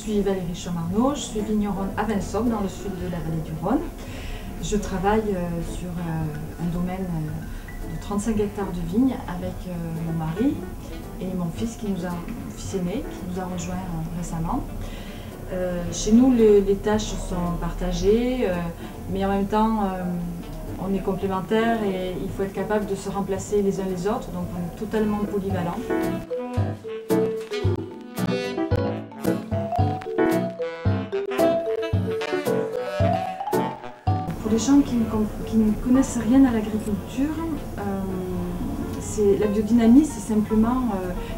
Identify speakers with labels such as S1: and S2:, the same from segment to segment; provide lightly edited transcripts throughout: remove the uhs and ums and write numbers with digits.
S1: suis Valérie Chamarneau, je suis vigneronne à Vinsobres, dans le sud de la vallée du Rhône. Je travaille sur un domaine de 35 hectares de vignes avec mon mari et mon fils aîné qui nous a rejoint récemment. Chez nous, les tâches sont partagées, mais en même temps, on est complémentaires et il faut être capable de se remplacer les uns les autres, donc on est totalement polyvalents. Pour les gens qui ne connaissent rien à l'agriculture, la biodynamie, c'est simplement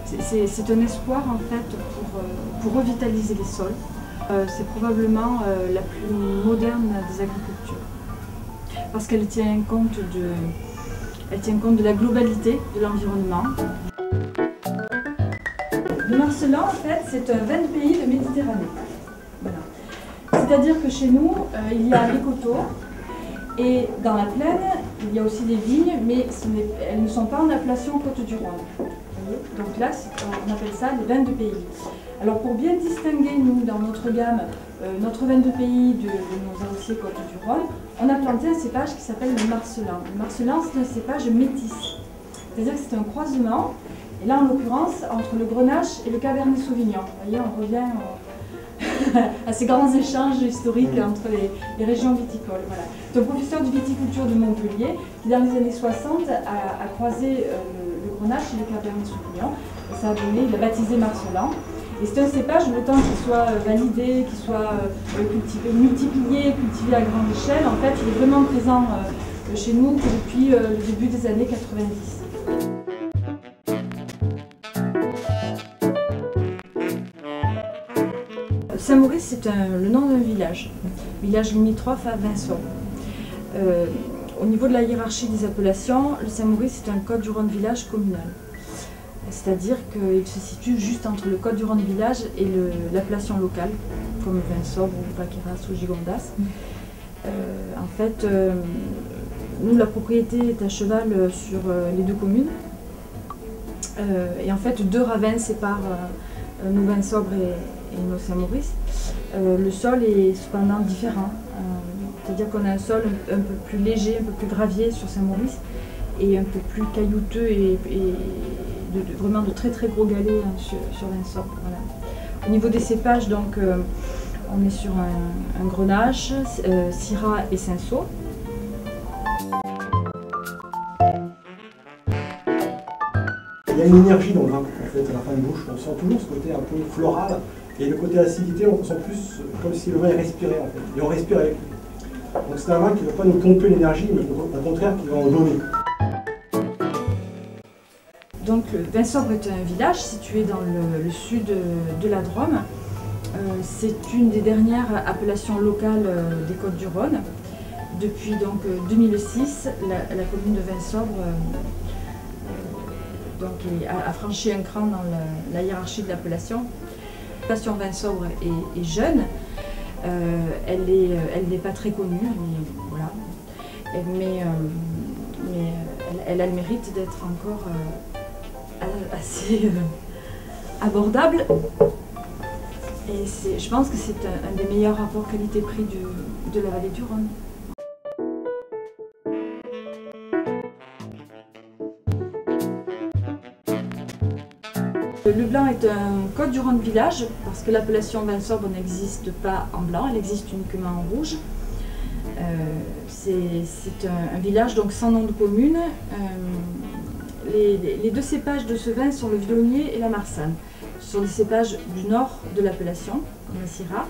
S1: c'est un espoir en fait pour revitaliser les sols. C'est probablement la plus moderne des agricultures parce qu'elle tient compte de la globalité de l'environnement. Le Marcelin, en fait, c'est un vin de pays de Méditerranée. Voilà. C'est-à-dire que chez nous, il y a les coteaux. Et dans la plaine, il y a aussi des vignes, mais elles ne sont pas en appellation Côtes-du-Rhône. Donc là, on appelle ça les vins de pays. Alors pour bien distinguer, nous, dans notre gamme, notre vin de pays de nos anciens Côtes-du-Rhône, on a planté un cépage qui s'appelle le Marcelin. Le Marcelin, c'est un cépage métis. C'est-à-dire que c'est un croisement, et là en l'occurrence, entre le Grenache et le Cabernet Sauvignon. Vous voyez, on revient à ces grands échanges historiques entre les régions viticoles. Voilà. C'est un professeur de viticulture de Montpellier qui, dans les années 60, a croisé le Grenache et le Cabernet Sauvignon. Et ça a donné, il a baptisé Marcelin. Et c'est un cépage, le temps qu'il soit validé, qu'il soit multiplié, cultivé à grande échelle, en fait, il est vraiment présent chez nous depuis le début des années 90. Saint-Maurice, c'est le nom d'un village limitrophe à Vinsobres. Au niveau de la hiérarchie des appellations, le Saint-Maurice est un Côtes-du-Rhône village communal. C'est-à-dire qu'il se situe juste entre le Côtes-du-Rhône village et l'appellation locale, comme Vinsobres ou Paqueras ou Gigondas. En fait, nous, la propriété est à cheval sur les deux communes. Et en fait, deux ravins séparent nos Vinsobres et nos Saint-Maurice. Le sol est cependant différent. C'est-à-dire qu'on a un sol un peu plus léger, un peu plus gravier sur Saint-Maurice et un peu plus caillouteux et vraiment de très très gros galets sur Vinsobres. Voilà. Au niveau des cépages, donc, on est sur un Grenache, Syrah et Cinsault.
S2: Il y a une énergie dans le vin, en fait, à la fin de bouche. On sent toujours ce côté un peu floral. Et le côté acidité, on sent plus comme si le vin est respiré, en fait. Et on respire avec lui. Donc c'est un vin qui ne va pas nous pomper l'énergie, mais au contraire, qui va en donner.
S1: Donc Vinsobres est un village situé dans le sud de la Drôme. C'est une des dernières appellations locales des Côtes-du-Rhône. Depuis donc 2006, la commune de Vinsobres a franchi un cran dans la hiérarchie de l'appellation. L'appellation Vinsobres est jeune, elle n'est pas très connue, voilà. mais elle a le mérite d'être encore assez abordable. Et je pense que c'est un des meilleurs rapports qualité-prix de la vallée du Rhône. Le blanc est un Côtes-du-Rhône village parce que l'appellation Vinsobres n'existe pas en blanc, elle existe uniquement en rouge. C'est un village donc sans nom de commune. Les deux cépages de ce vin sont le viognier et la marsanne. Ce sont des cépages du nord de l'appellation, comme la Syrah.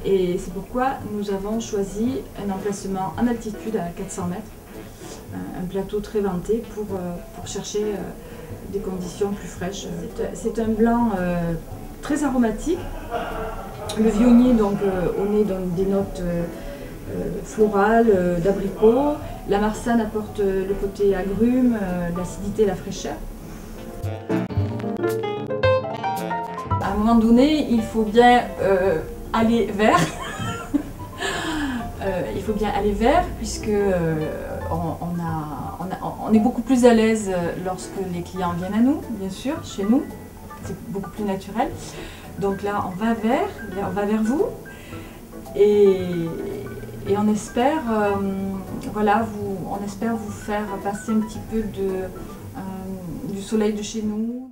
S1: Et c'est pourquoi nous avons choisi un emplacement en altitude à 400 mètres, un plateau très venté pour chercher des conditions plus fraîches. C'est un blanc très aromatique. Le viognier donc, au nez donne des notes florales, d'abricot. La marsanne apporte le côté agrume, l'acidité et la fraîcheur. À un moment donné, il faut bien aller vers. Il faut bien aller vers puisque on est beaucoup plus à l'aise lorsque les clients viennent à nous, bien sûr, chez nous. C'est beaucoup plus naturel. Donc là, on va vers vous et on espère, voilà, on espère vous faire passer un petit peu du soleil de chez nous.